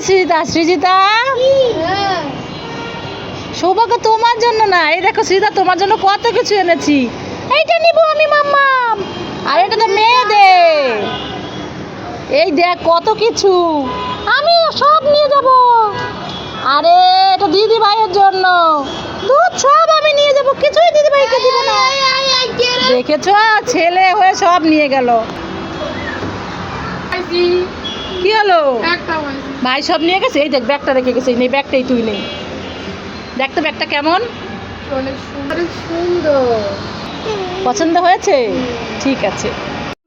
সৃজিতা সৌভাগ্য তোমার জন্য না, এই দেখো সৃজিতা তোমার জন্য কত কিছু এনেছি। এইটা নিব আমি মাম্মাম, আর এটা তো মেয়েদের। এই দেখ কত কিছু, আমি সব নিয়ে যাব। আরে এটা দিদি ভাইয়ের জন্য, দুধ সব আমি নিয়ে যাব, কিছুই দিদি ভাইকে দিব না। দেখেছো, ছেলে হয়ে সব নিয়ে গেল। কি হলো? ভাই সব নিয়ে গেছে। এই দেখ ব্যাগটা রেখে গেছে, এই ব্যাগটাই তুই নেই। দেখ তো ব্যাগটা কেমন, সুন্দর, পছন্দ হয়েছে? ঠিক আছে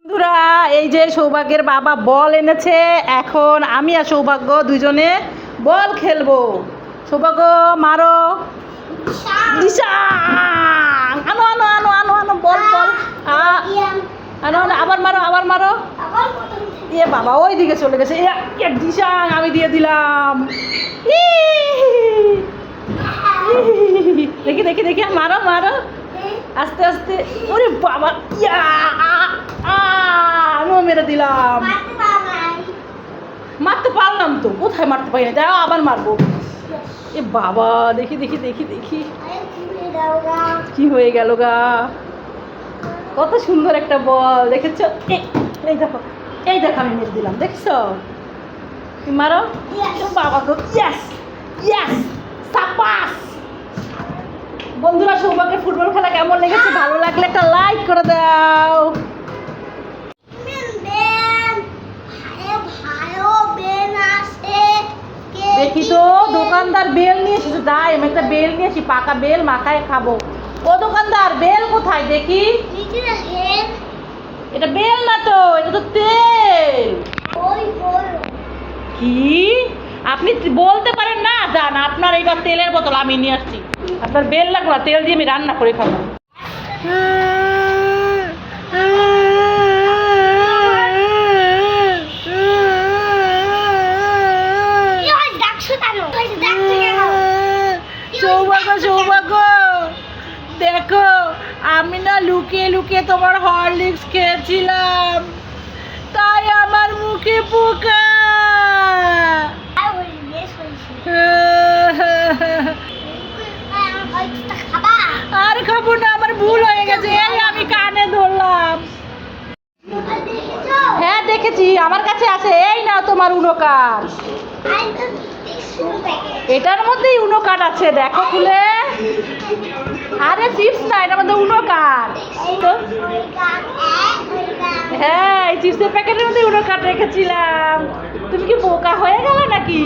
বন্ধুরা, এই যে সৌভাগ্যের বাবা বল এনেছে। এখন আমি আর সৌভাগ্য দুজনে বল খেলবো। সৌভাগ্য মারো, আনো আনো আনো আনো আনো বল বল, আনো আবার মারো, আবার মারো। এ বাবা ওই দিকে চলে গেছে। দিশাং আমি দিয়ে দিলাম। দেখি দেখি দেখি, মারো মারো আস্তে আস্তে। ওরে বাবা, আমিও মেরে দিলাম। মারতে পারলাম তো, কোথায় মারতে পারি না, যাও আবার মারবো। এ বাবা, দেখি দেখি দেখি দেখি কি হয়ে গেল গা। কত সুন্দর একটা বল, দেখেছো? এই দেখো, এই দেখো আমি মেরে দিলাম, দেখছো? তুমি মারো। বাবা গো, ইয়েস ইয়েস, সাপাস। বন্ধুরা, সৌভাগ্যের ফুটবল খেলা কেমন লেগেছে? ভালো লাগলে একটা লাইক করে দাও। দেখি তো, দোকানদার বেল নিয়ে এসেছে। যাই আমি একটা বেল নিয়ে আসি, পাকা বেল মাখায় খাবো। ও দোকানদার, বেল কোথায় দেখি? এটা বেল না তো, এটা তো তেল। কি আপনি বলতে পারেন না? জান, আপনার এইবার তেলের বোতল আমি নিয়ে আসছি। আপনার বেল লাগবে, তেল দিয়ে আমি রান্না করে খাবো। সৌভাগ্য সৌভাগ্য, দেখো আমি না লুকিয়ে লুকিয়ে তোমার হরলিক্স খেয়েছিলাম, তাই আমার মুখে পোকা। আর খাবো না, আমার ভুল হয়ে গেছে। এই আমি কানে ধরলাম। হ্যাঁ দেখেছি, আমার কাছে আছে। এই না তোমার উনো কার্ড, এটার মধ্যেই উনো কার্ড আছে, দেখো খুলে। আরে চিপস না, এটার মধ্যে উনো কার্ড। হ্যাঁ, এই চিপসের প্যাকেটের মধ্যে উনো কার্ড রেখেছিলাম। তুমি কি বোকা হয়ে গেলে নাকি?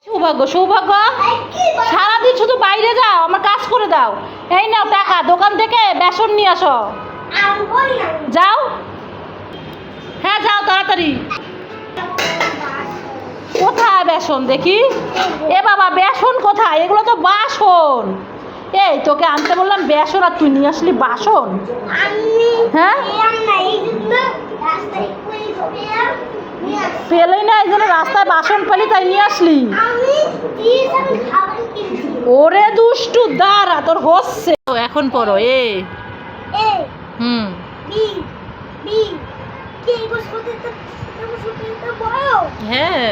সৌভাগ্য সৌভাগ্য, সারাদিন শুধু বাইরে যাও, আমার কাজ করে দাও। এই নাও টাকা, দোকান থেকে বেসন নিয়ে আসো। যাও, হ্যাঁ যাও তাড়াতাড়ি। কোথায় বেসন দেখি? এ বাবা, বেসন কোথায়? এগুলো তো বাসন। এই তোকে আনতে বললাম বেসন, আর তুই নিয়ে আসলি বাসন। হ্যাঁ, পেলেই না, এই জন্য রাস্তায় বাসন পেলি তাই নিয়ে আসলি। ওরে দুষ্টু, দাঁড়া তোর হচ্ছে এখন। পড়ো এ হুম, হ্যাঁ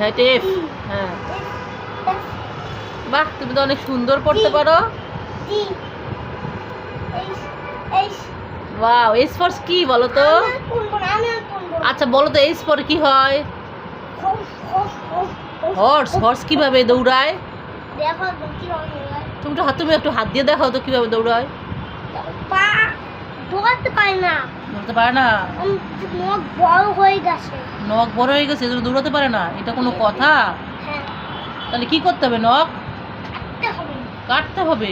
হ্যাঁ টেপ, হ্যাঁ। বাহ, তুমি তো অনেক সুন্দর পড়তে পারো। ওয়াও, এস ফর কি বলো তো? আচ্ছা বলো তো, এস ফর কি হয়? হর্স। হর্স কিভাবে দৌড়ায়? তুমি একটু হাত দিয়ে দেখাও তো কিভাবে দৌড়ায়। দৌড়াতে পারে না, দৌড়াতে পারে না, নখ বড় হয়ে গেছে। নখ বড় হয়ে গেছে, এজন্য দৌড়াতে পারে না? এটা কোনো কথা? তাহলে কি করতে হবে? নখ কাটতে হবে।